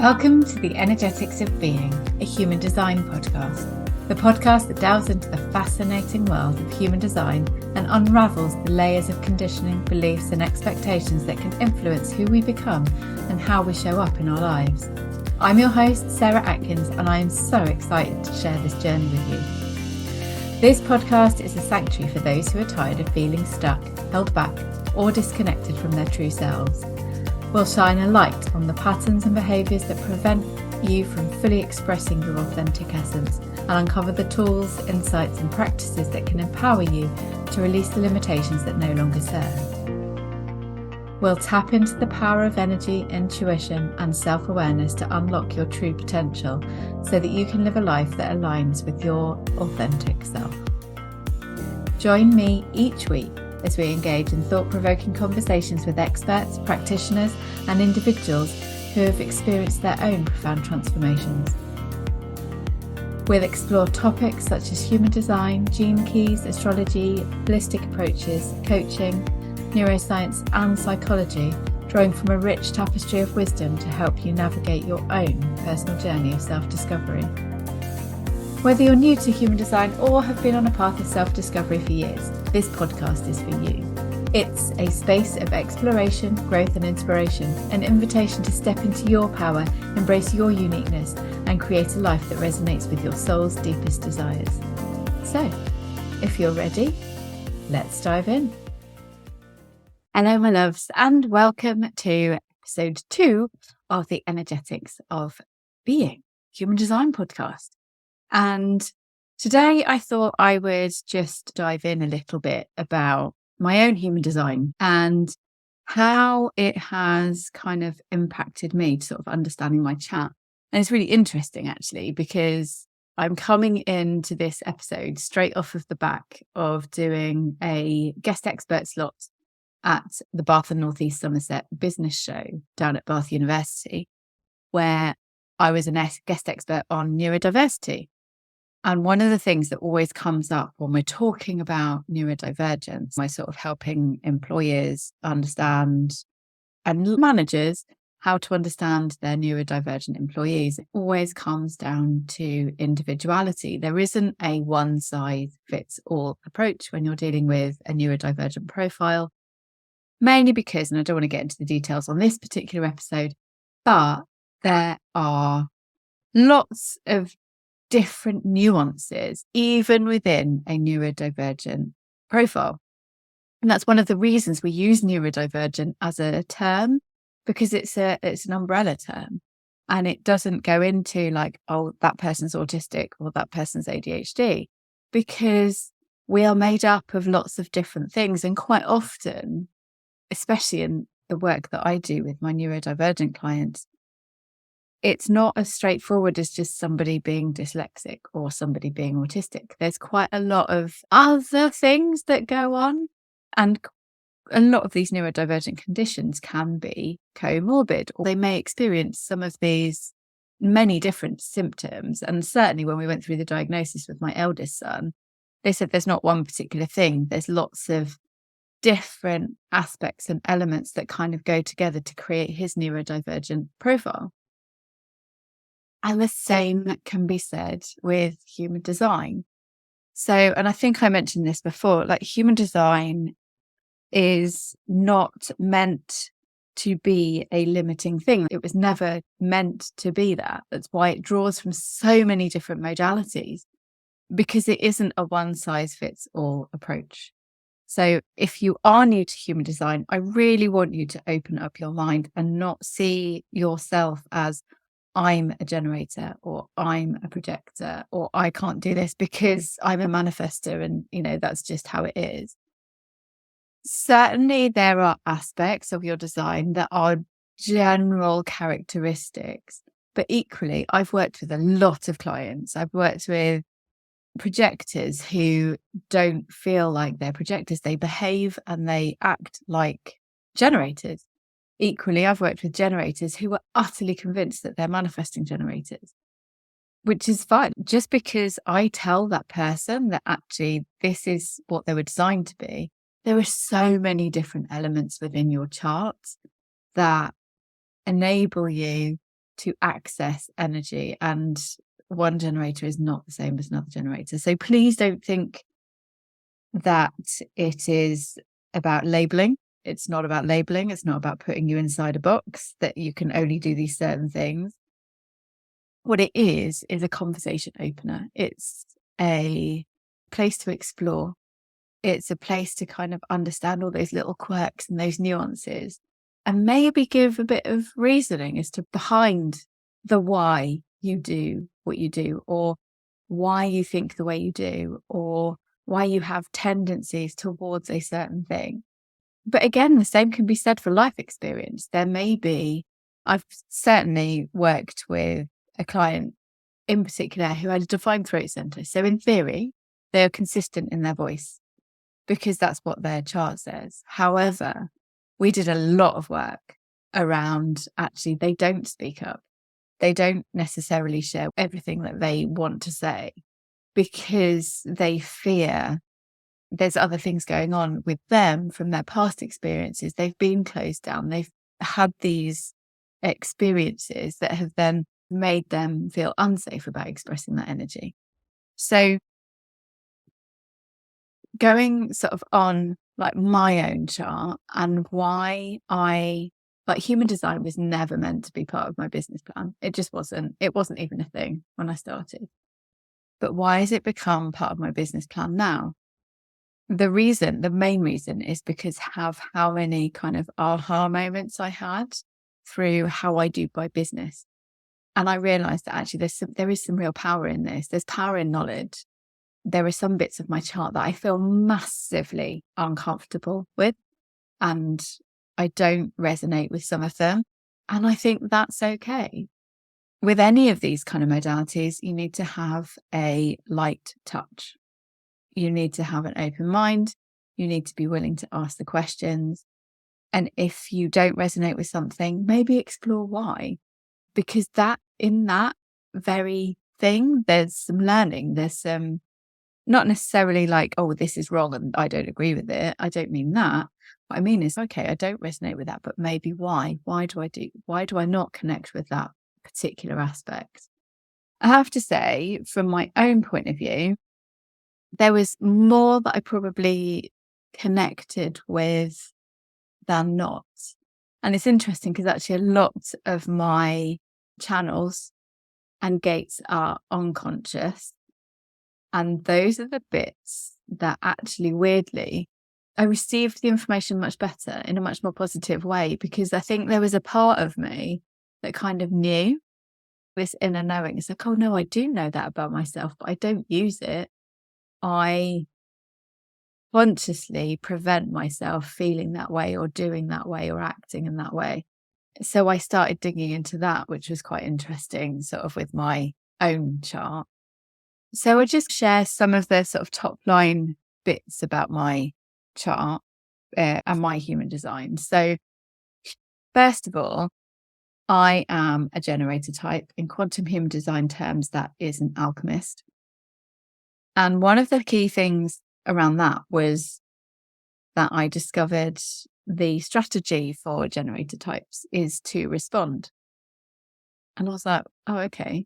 Welcome to the Energetics of Being, a human design podcast. The podcast that delves into the fascinating world of human design and unravels the layers of conditioning, beliefs and expectations that can influence who we become and how we show up in our lives. I'm your host, Sarah Atkins, and I am so excited to share this journey with you. This podcast is a sanctuary for those who are tired of feeling stuck, held back, or disconnected from their true selves. We'll shine a light on the patterns and behaviours that prevent you from fully expressing your authentic essence and uncover the tools, insights and practices that can empower you to release the limitations that no longer serve. We'll tap into the power of energy, intuition and self-awareness to unlock your true potential so that you can live a life that aligns with your authentic self. Join me each week as we engage in thought-provoking conversations with experts, practitioners and individuals who have experienced their own profound transformations. We'll explore topics such as human design, gene keys, astrology, holistic approaches, coaching, neuroscience and psychology, drawing from a rich tapestry of wisdom to help you navigate your own personal journey of self-discovery. Whether you're new to human design or have been on a path of self-discovery for years, this podcast is for you. It's a space of exploration, growth and inspiration, an invitation to step into your power, embrace your uniqueness and create a life that resonates with your soul's deepest desires. So, if you're ready, let's dive in. Hello my loves and welcome to episode 2 of the Energetics of Being Human Design podcast. And today I thought I would just dive in a little bit about my own human design and how it has kind of impacted me to sort of understanding my chart. And it's really interesting actually, because I'm coming into this episode straight off of the back of doing a guest expert slot at the Bath and North East Somerset business show down at Bath University, where I was a guest expert on neurodiversity. And one of the things that always comes up when we're talking about neurodivergence, we're sort of helping employers understand and managers how to understand their neurodivergent employees, it always comes down to individuality. There isn't a one-size-fits-all approach when you're dealing with a neurodivergent profile, mainly because, and I don't want to get into the details on this particular episode, but there are lots of different nuances, even within a neurodivergent profile. And that's one of the reasons we use neurodivergent as a term, because it's an umbrella term. And it doesn't go into like, oh, that person's autistic or that person's ADHD, because we are made up of lots of different things. And quite often, especially in the work that I do with my neurodivergent clients, it's not as straightforward as just somebody being dyslexic or somebody being autistic. There's quite a lot of other things that go on, and a lot of these neurodivergent conditions can be comorbid, or they may experience some of these many different symptoms. And certainly when we went through the diagnosis with my eldest son, they said there's not one particular thing. There's lots of different aspects and elements that kind of go together to create his neurodivergent profile. And the same can be said with human design. So, and I think I mentioned this before, like human design is not meant to be a limiting thing. It was never meant to be that. That's why it draws from so many different modalities, because it isn't a one-size-fits-all approach. So if you are new to human design, I really want you to open up your mind and not see yourself as I'm a generator or I'm a projector or I can't do this because I'm a manifestor and, that's just how it is. Certainly there are aspects of your design that are general characteristics, but equally I've worked with a lot of clients. I've worked with projectors who don't feel like they're projectors. They behave and they act like generators. Equally, I've worked with generators who are utterly convinced that they're manifesting generators, which is fine. Just because I tell that person that actually this is what they were designed to be, there are so many different elements within your chart that enable you to access energy, and one generator is not the same as another generator. So please don't think that it is about labeling. It's not about labeling. It's not about putting you inside a box that you can only do these certain things. What it is a conversation opener. It's a place to explore. It's a place to kind of understand all those little quirks and those nuances, and maybe give a bit of reasoning as to behind the why you do what you do, or why you think the way you do, or why you have tendencies towards a certain thing. But again, the same can be said for life experience. There may be, I've certainly worked with a client in particular who had a defined throat center. So in theory, they are consistent in their voice because that's what their chart says. However, we did a lot of work around actually they don't speak up. They don't necessarily share everything that they want to say because they fear there's other things going on with them from their past experiences. They've been closed down. They've had these experiences that have then made them feel unsafe about expressing that energy. So going sort of on like my own chart and why human design was never meant to be part of my business plan. It just wasn't. It wasn't even a thing when I started. But why has it become part of my business plan now? The main reason is because how many kind of aha moments I had through how I do my business. And I realized that actually there is some real power in this. There's power in knowledge. There are some bits of my chart that I feel massively uncomfortable with, and I don't resonate with some of them. And I think that's okay. With any of these kind of modalities, you need to have a light touch. You need to have an open mind. You need to be willing to ask the questions. And if you don't resonate with something, maybe explore why. Because in that very thing, there's some learning. There's some, not necessarily like, oh, this is wrong and I don't agree with it. I don't mean that. What I mean is, okay, I don't resonate with that, but maybe why? Why do I not connect with that particular aspect? I have to say, from my own point of view, there was more that I probably connected with than not. And it's interesting because actually a lot of my channels and gates are unconscious. And those are the bits that actually, weirdly, I received the information much better in a much more positive way, because I think there was a part of me that kind of knew this inner knowing. It's like, oh no, I do know that about myself, but I don't use it. I consciously prevent myself feeling that way or doing that way or acting in that way. So I started digging into that, which was quite interesting, sort of with my own chart. So I just share some of the sort of top line bits about my chart and my human design. So first of all, I am a generator type. In quantum human design terms, that is an alchemist. And one of the key things around that was that I discovered the strategy for generator types is to respond. And I was like, oh, okay.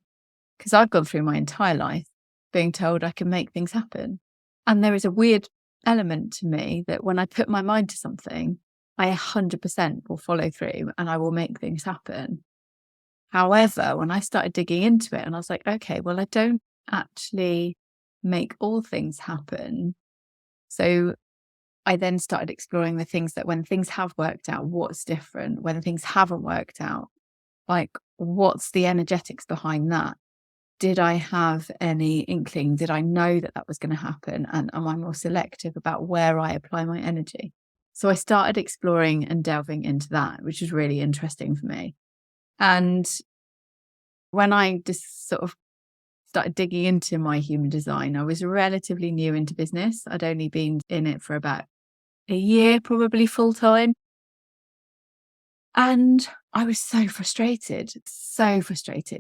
Because I've gone through my entire life being told I can make things happen. And there is a weird element to me that when I put my mind to something, I 100% will follow through and I will make things happen. However, when I started digging into it and I was like, okay, well, I don't actually make all things happen. So I then started exploring the things that when things have worked out, what's different? When things haven't worked out, like what's the energetics behind that? Did I have any inkling? Did I know that that was going to happen? And am I more selective about where I apply my energy? So I started exploring and delving into that, which was really interesting for me. And when I just sort of started digging into my human design, I was relatively new into business. I'd only been in it for about a year, probably full time. And I was so frustrated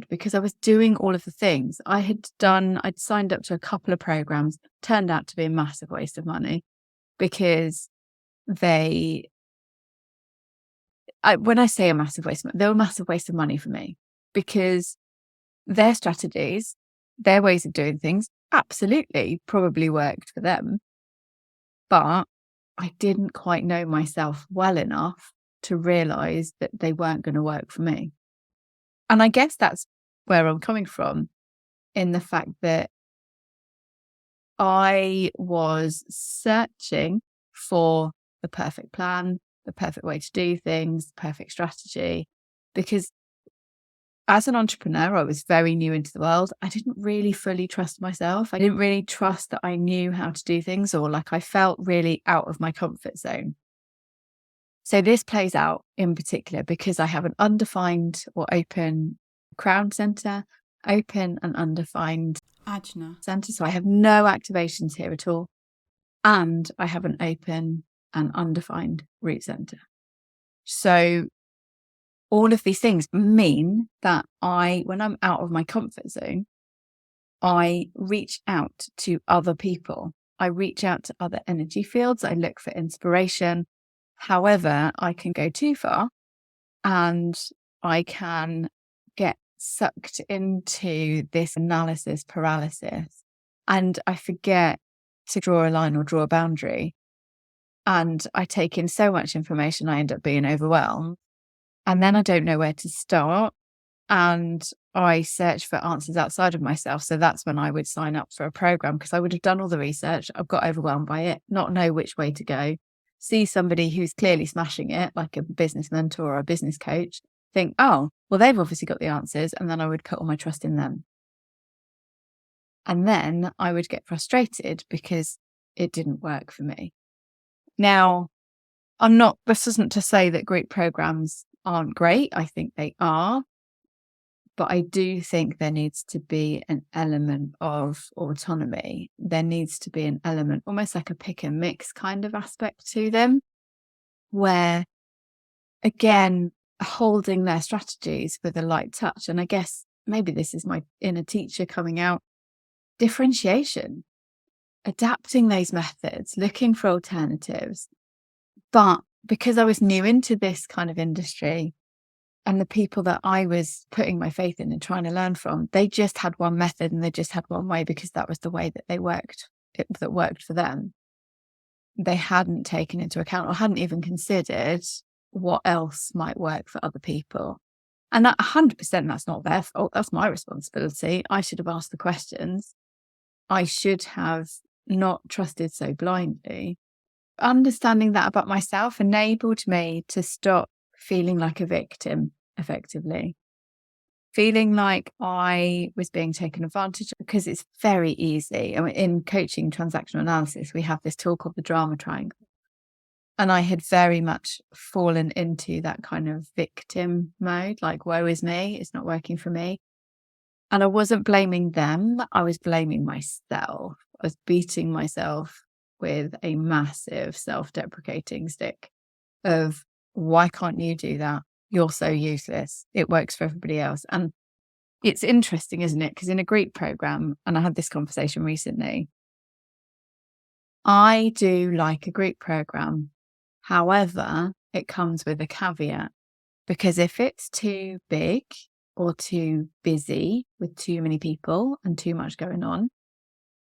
because I was doing all of the things I'd signed up to a couple of programs, turned out to be a massive waste of money because when I say a massive waste, they were a massive waste of money for me because their strategies, their ways of doing things, absolutely probably worked for them. But I didn't quite know myself well enough to realize that they weren't going to work for me. And I guess that's where I'm coming from, in the fact that I was searching for the perfect plan, the perfect way to do things, perfect strategy, because as an entrepreneur, I was very new into the world. I didn't really fully trust myself. I didn't really trust that I knew how to do things, or like I felt really out of my comfort zone. So this plays out in particular because I have an undefined or open crown center, open and undefined ajna center. So I have no activations here at all. And I have an open and undefined root center. So all of these things mean that when I'm out of my comfort zone, I reach out to other people. I reach out to other energy fields. I look for inspiration. However, I can go too far and I can get sucked into this analysis paralysis, and I forget to draw a line or draw a boundary. And I take in so much information, I end up being overwhelmed. And then I don't know where to start. And I search for answers outside of myself. So that's when I would sign up for a program, because I would have done all the research. I've got overwhelmed by it, not know which way to go, see somebody who's clearly smashing it, like a business mentor or a business coach, think, oh, well, they've obviously got the answers. And then I would put all my trust in them. And then I would get frustrated because it didn't work for me. Now, this isn't to say that group programs aren't great. I think they are. But I do think there needs to be an element of autonomy. There needs to be an element, almost like a pick and mix kind of aspect to them, where, again, holding their strategies with a light touch. And I guess maybe this is my inner teacher coming out. Differentiation, adapting those methods, looking for alternatives. But because I was new into this kind of industry, and the people that I was putting my faith in and trying to learn from, they just had one method and they just had one way because that was the way that that worked for them. They hadn't taken into account or hadn't even considered what else might work for other people. And that 100%, that's not their fault. That's my responsibility. I should have asked the questions. I should have not trusted so blindly. Understanding that about myself enabled me to stop feeling like a victim, effectively. Feeling like I was being taken advantage of, because it's very easy. I mean, in coaching transactional analysis, we have this tool called the drama triangle. And I had very much fallen into that kind of victim mode, like, woe is me, it's not working for me. And I wasn't blaming them, I was blaming myself. I was beating myself with a massive self-deprecating stick of, why can't you do that? You're so useless. It works for everybody else. And it's interesting, isn't it? Because in a group program, and I had this conversation recently, I do like a group program. However, it comes with a caveat, because if it's too big or too busy with too many people and too much going on,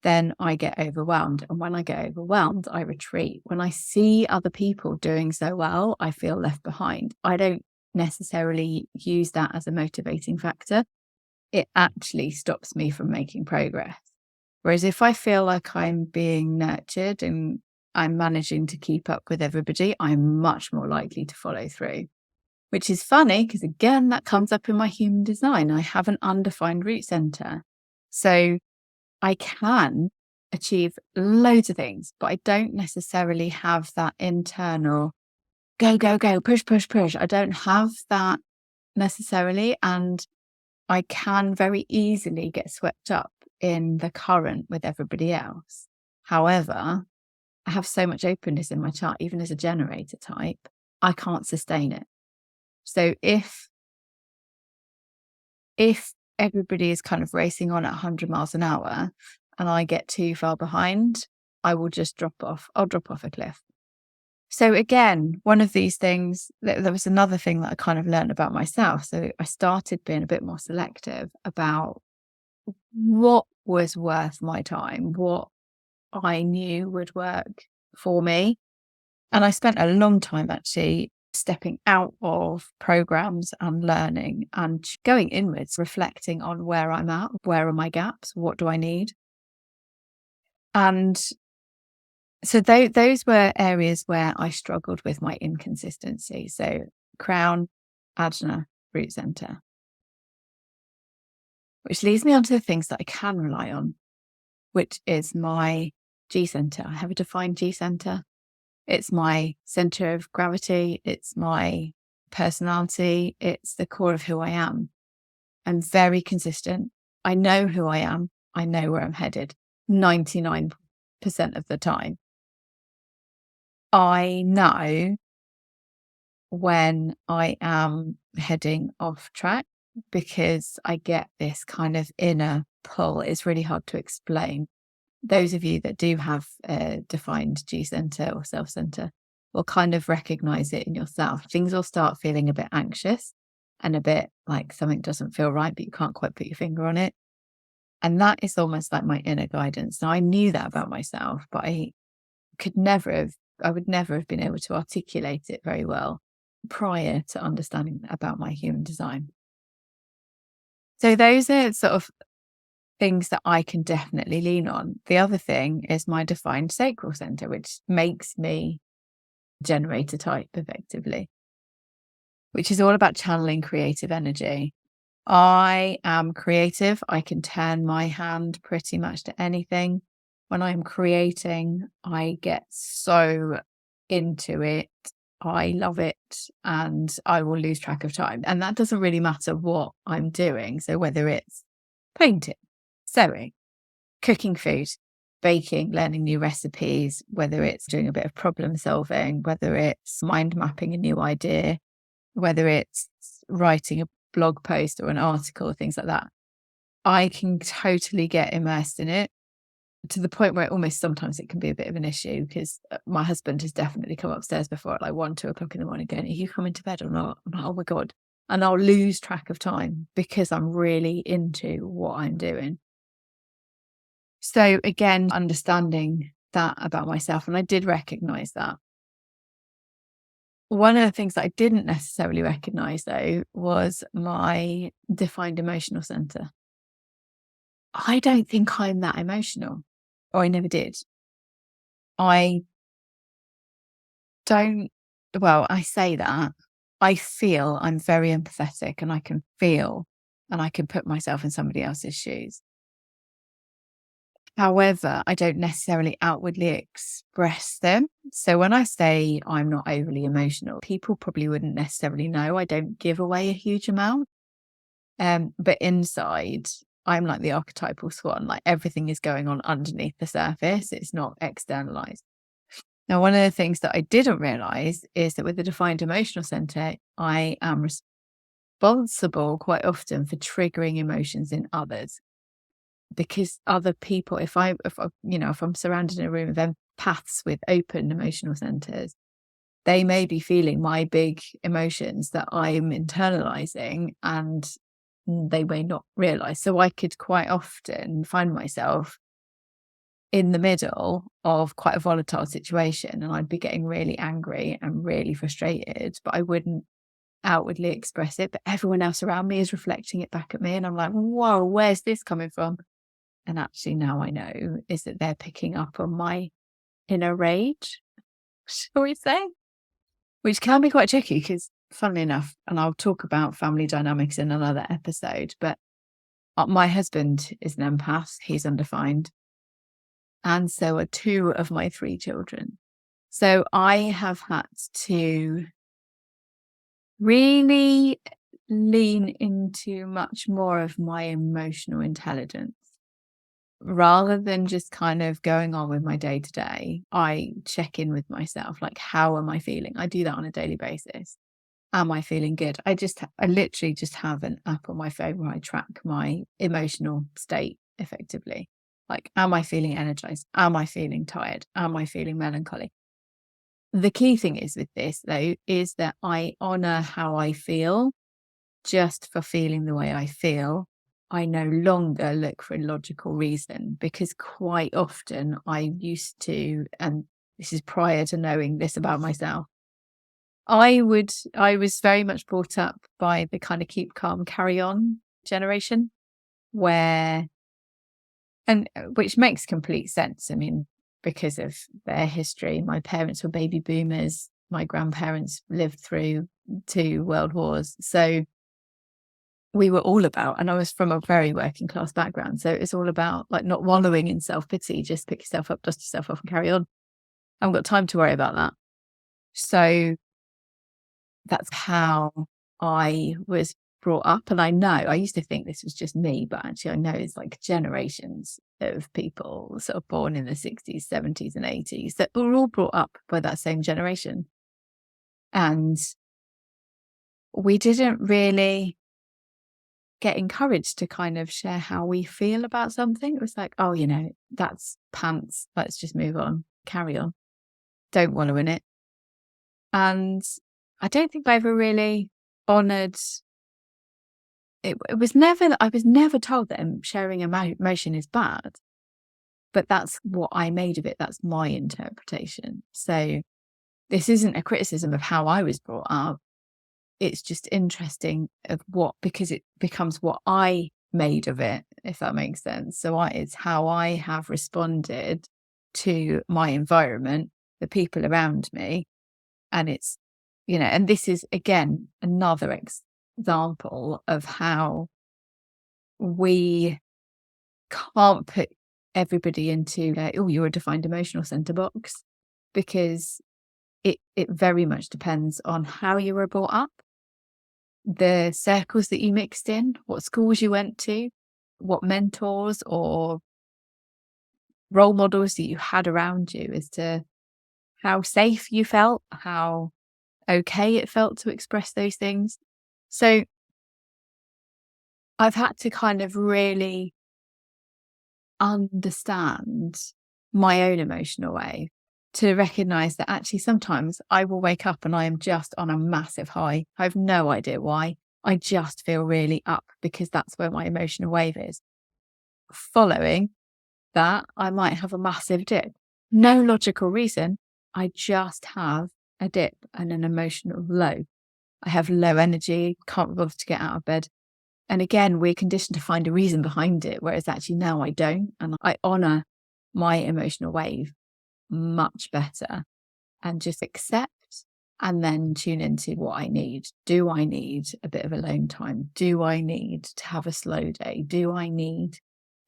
then I get overwhelmed. And when I get overwhelmed, I retreat. When I see other people doing so well, I feel left behind. I don't necessarily use that as a motivating factor. It actually stops me from making progress. Whereas if I feel like I'm being nurtured and I'm managing to keep up with everybody, I'm much more likely to follow through. Which is funny because, again, that comes up in my human design. I have an undefined root center. So I can achieve loads of things, but I don't necessarily have that internal go, go, go, push, push, push. I don't have that necessarily. And I can very easily get swept up in the current with everybody else. However, I have so much openness in my chart, even as a generator type, I can't sustain it. So if everybody is kind of racing on at 100 miles an hour and I get too far behind, I will just drop off. I'll drop off a cliff. So again, one of these things, there was another thing that I kind of learned about myself. So I started being a bit more selective about what was worth my time, what I knew would work for me. And I spent a long time actually stepping out of programs and learning and going inwards, reflecting on where I'm at, where are my gaps, what do I need? And so those were areas where I struggled with my inconsistency. So crown, ajna, root center, which leads me on to the things that I can rely on, which is my G center. I have a defined G center. It's my center of gravity. It's my personality. It's the core of who I am. I'm very consistent. I know who I am. I know where I'm headed 99% of the time. I know when I am heading off track because I get this kind of inner pull. It's really hard to explain. Those of you that do have a defined G center or self center will kind of recognize it in yourself. Things will start feeling a bit anxious and a bit like something doesn't feel right, but you can't quite put your finger on it. And that is almost like my inner guidance. Now, I knew that about myself, but I would never have been able to articulate it very well prior to understanding about my human design. So those are sort of things that I can definitely lean on. The other thing is my defined sacral center, which makes me generator type effectively, which is all about channeling creative energy. I am creative. I can turn my hand pretty much to anything. When I'm creating, I get so into it. I love it and I will lose track of time. And that doesn't really matter what I'm doing. So whether it's painting, sewing, cooking food, baking, learning new recipes, whether it's doing a bit of problem solving, whether it's mind mapping a new idea, whether it's writing a blog post or an article, things like that, I can totally get immersed in it to the point where almost sometimes it can be a bit of an issue because my husband has definitely come upstairs before at like 1, 2 o'clock in the morning going, are you coming to bed or not? I'm like, oh my God. And I'll lose track of time because I'm really into what I'm doing. So again, understanding that about myself, and I did recognize that. One of the things that I didn't necessarily recognize though was my defined emotional center. I don't think I'm that emotional, or I never did. I don't, well, I say that. I feel I'm very empathetic and I can feel and I can put myself in somebody else's shoes. However, I don't necessarily outwardly express them. So when I say I'm not overly emotional, people probably wouldn't necessarily know. I don't give away a huge amount. But inside, I'm like the archetypal swan, like everything is going on underneath the surface. It's not externalized. Now, one of the things that I didn't realize is that with the defined emotional center, I am responsible quite often for triggering emotions in others. Because other people, if I'm surrounded in a room of empaths with open emotional centers, they may be feeling my big emotions that I'm internalizing and they may not realize. So I could quite often find myself in the middle of quite a volatile situation and I'd be getting really angry and really frustrated, but I wouldn't outwardly express it. But everyone else around me is reflecting it back at me. And I'm like, whoa, where's this coming from? And actually now I know is that they're picking up on my inner rage, shall we say? Which can be quite tricky because, funnily enough, and I'll talk about family dynamics in another episode, but my husband is an empath, he's undefined, and so are 2 of my 3 children. So I have had to really lean into much more of my emotional intelligence. Rather than just kind of going on with my day to day, I check in with myself, like, how am I feeling? I do that on a daily basis. Am I feeling good? I literally just have an app on my phone where I track my emotional state effectively. Like, am I feeling energized? Am I feeling tired? Am I feeling melancholy? The key thing is with this, though, is that I honour how I feel just for feeling the way I feel. I no longer look for a logical reason, because quite often I used to, and this is prior to knowing this about myself, I was very much brought up by the kind of keep calm, carry on generation, where, and which makes complete sense. I mean, because of their history, my parents were baby boomers. My grandparents lived through 2 world wars. So we were all about, and I was from a very working class background. So it's all about like not wallowing in self pity, just pick yourself up, dust yourself off and carry on. I haven't got time to worry about that. So that's how I was brought up. And I know I used to think this was just me, but actually I know it's like generations of people sort of born in the 60s, 70s, and 80s that were all brought up by that same generation. And we didn't really get encouraged to kind of share how we feel about something. It was like, oh, that's pants. Let's just move on, carry on. Don't wallow in it. And I don't think I ever really honoured it. I was never told that sharing emotion is bad, but that's what I made of it. That's my interpretation. So this isn't a criticism of how I was brought up. It's just interesting because it becomes what I made of it, if that makes sense. So it's how I have responded to my environment, the people around me. And it's, and this is again, another example of how we can't put everybody into like, oh, you're a defined emotional center box, because it very much depends on how you were brought up, the circles that you mixed in, what schools you went to, what mentors or role models that you had around you as to how safe you felt, how okay it felt to express those things. So I've had to kind of really understand my own emotional wave to recognize that actually sometimes I will wake up and I am just on a massive high. I have no idea why. I just feel really up because that's where my emotional wave is. Following that, I might have a massive dip. No logical reason. I just have a dip and an emotional low. I have low energy, can't be bothered to get out of bed. And again, we're conditioned to find a reason behind it, whereas actually now I don't. And I honour my emotional wave much better and just accept and then tune into what I need. Do I need a bit of alone time? Do I need to have a slow day? Do I need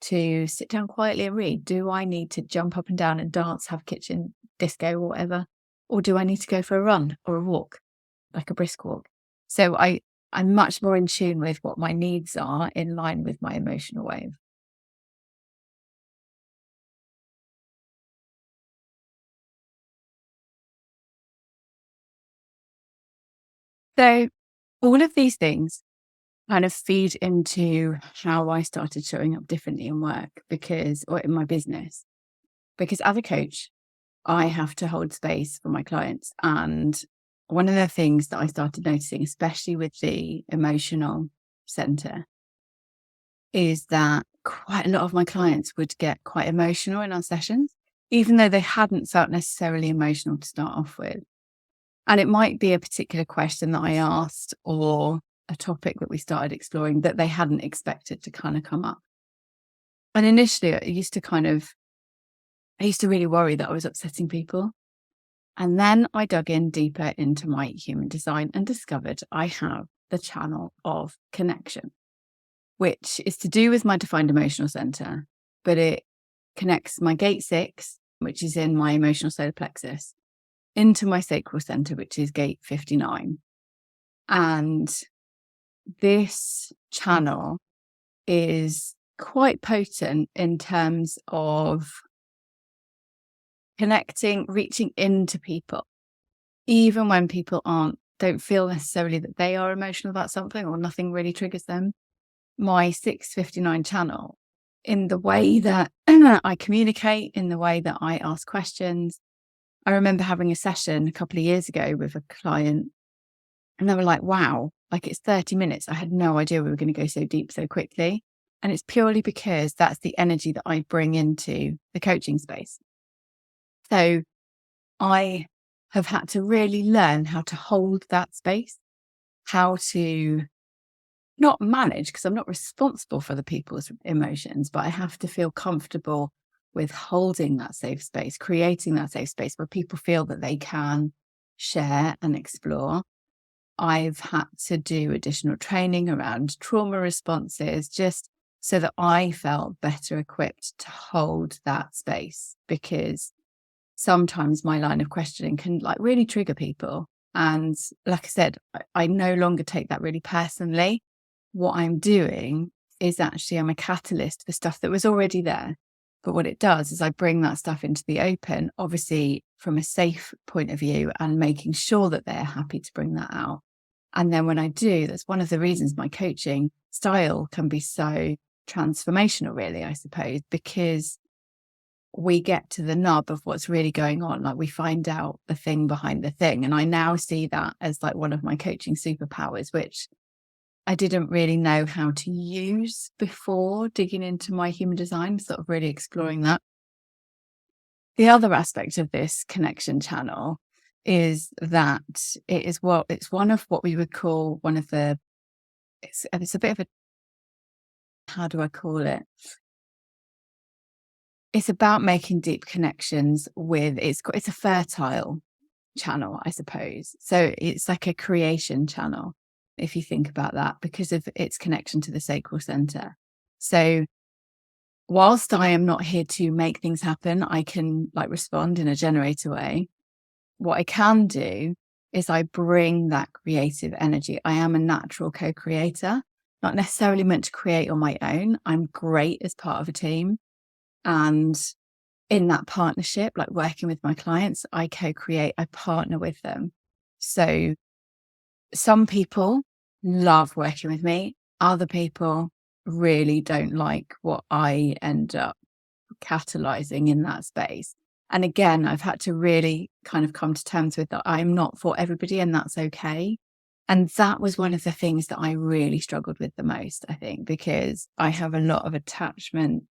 to sit down quietly and read? Do I need to jump up and down and dance, have kitchen disco or whatever? Or do I need to go for a run or a walk, like a brisk walk? So I'm much more in tune with what my needs are in line with my emotional wave. So all of these things kind of feed into how I started showing up differently in work or in my business, because as a coach, I have to hold space for my clients. And one of the things that I started noticing, especially with the emotional center, is that quite a lot of my clients would get quite emotional in our sessions, even though they hadn't felt necessarily emotional to start off with. And it might be a particular question that I asked or a topic that we started exploring that they hadn't expected to kind of come up. And initially, I used to really worry that I was upsetting people. And then I dug in deeper into my human design and discovered I have the channel of connection, which is to do with my defined emotional center, but it connects my gate 6, which is in my emotional solar plexus, into my sacral center, which is gate 59. And this channel is quite potent in terms of connecting, reaching into people, even when people don't feel necessarily that they are emotional about something or nothing really triggers them. My 659 channel, in the way that I communicate, in the way that I ask questions, I remember having a session a couple of years ago with a client, and they were like, wow, like it's 30 minutes. I had no idea we were going to go so deep so quickly. And it's purely because that's the energy that I bring into the coaching space. So I have had to really learn how to hold that space, how to not manage, because I'm not responsible for the people's emotions, but I have to feel comfortable with holding that safe space, creating that safe space where people feel that they can share and explore. I've had to do additional training around trauma responses just so that I felt better equipped to hold that space, because sometimes my line of questioning can like really trigger people. And like I said, I no longer take that really personally. What I'm doing is actually I'm a catalyst for stuff that was already there. But what it does is I bring that stuff into the open, obviously from a safe point of view, and making sure that they're happy to bring that out. And then when I do, that's one of the reasons my coaching style can be so transformational, really, I suppose, because we get to the nub of what's really going on. Like we find out the thing behind the thing. And I now see that as like one of my coaching superpowers, which I didn't really know how to use before digging into my human design, sort of really exploring that. The other aspect of this connection channel is that it's one of what we would call one of the, it's a bit of a, how do I call it? It's about making deep connections with, it's a fertile channel, I suppose. So it's like a creation channel, if you think about that, because of its connection to the sacral center. So whilst I am not here to make things happen, I can like respond in a generator way. What I can do is I bring that creative energy. I am a natural co-creator, not necessarily meant to create on my own. I'm great as part of a team. And in that partnership, like working with my clients, I co-create, I partner with them. So some people love working with me. Other people really don't like what I end up catalyzing in that space. And again, I've had to really kind of come to terms with that. I'm not for everybody, and that's okay. And that was one of the things that I really struggled with the most, I think, because I have a lot of attachment,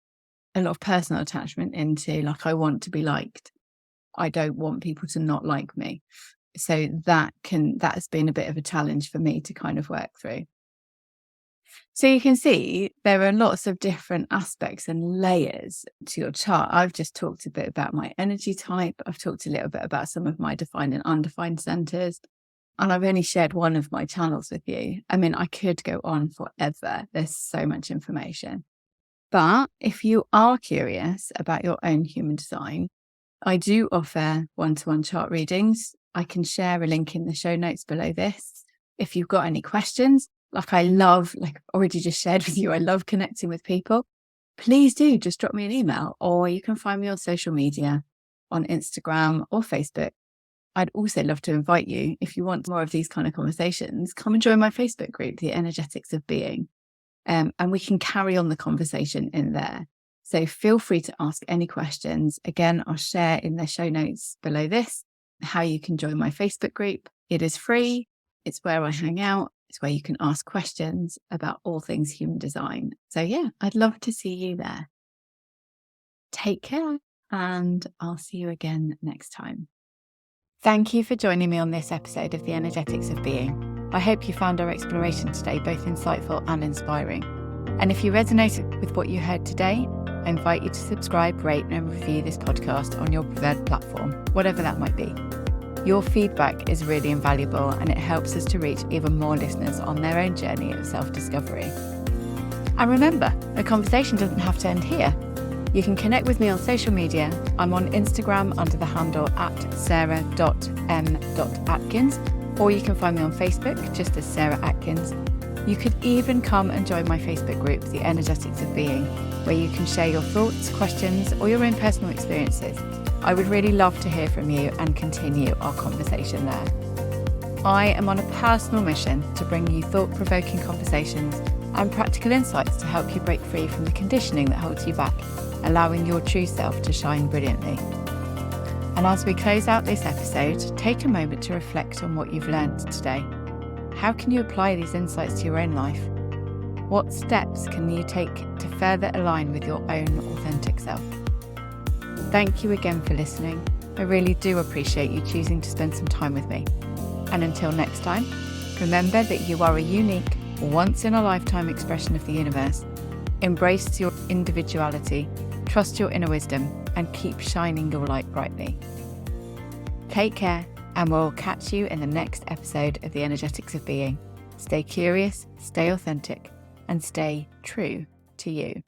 a lot of personal attachment into like, I want to be liked. I don't want people to not like me. So that has been a bit of a challenge for me to kind of work through. So you can see there are lots of different aspects and layers to your chart. I've just talked a bit about my energy type. I've talked a little bit about some of my defined and undefined centers. And I've only shared one of my channels with you. I mean, I could go on forever. There's so much information. But if you are curious about your own human design, I do offer one-to-one chart readings. I can share a link in the show notes below this. If you've got any questions, like I already just shared with you, I love connecting with people. Please do just drop me an email, or you can find me on social media on Instagram or Facebook. I'd also love to invite you, if you want more of these kind of conversations, come and join my Facebook group, The Energetics of Being. And we can carry on the conversation in there. So feel free to ask any questions. Again, I'll share in the show notes below this how you can join my Facebook group. It is free. It's where I hang out. It's where you can ask questions about all things human design. So yeah, I'd love to see you there. Take care, and I'll see you again next time. Thank you for joining me on this episode of The Energetics of Being. I hope you found our exploration today both insightful and inspiring. And if you resonated with what you heard today, I invite you to subscribe, rate and review this podcast on your preferred platform, whatever that might be. Your feedback is really invaluable, and it helps us to reach even more listeners on their own journey of self-discovery. And remember, the conversation doesn't have to end here. You can connect with me on social media. I'm on Instagram under the handle @sarah.m.atkins, or you can find me on Facebook just as Sarah Atkins. You could even come and join my Facebook group, The Energetics of Being, where you can share your thoughts, questions, or your own personal experiences. I would really love to hear from you and continue our conversation there. I am on a personal mission to bring you thought-provoking conversations and practical insights to help you break free from the conditioning that holds you back, allowing your true self to shine brilliantly. And as we close out this episode, take a moment to reflect on what you've learned today. How can you apply these insights to your own life? What steps can you take to further align with your own authentic self? Thank you again for listening. I really do appreciate you choosing to spend some time with me. And until next time, remember that you are a unique, once-in-a-lifetime expression of the universe. Embrace your individuality, trust your inner wisdom, and keep shining your light brightly. Take care, and we'll catch you in the next episode of The Energetics of Being. Stay curious, stay authentic, and stay true to you.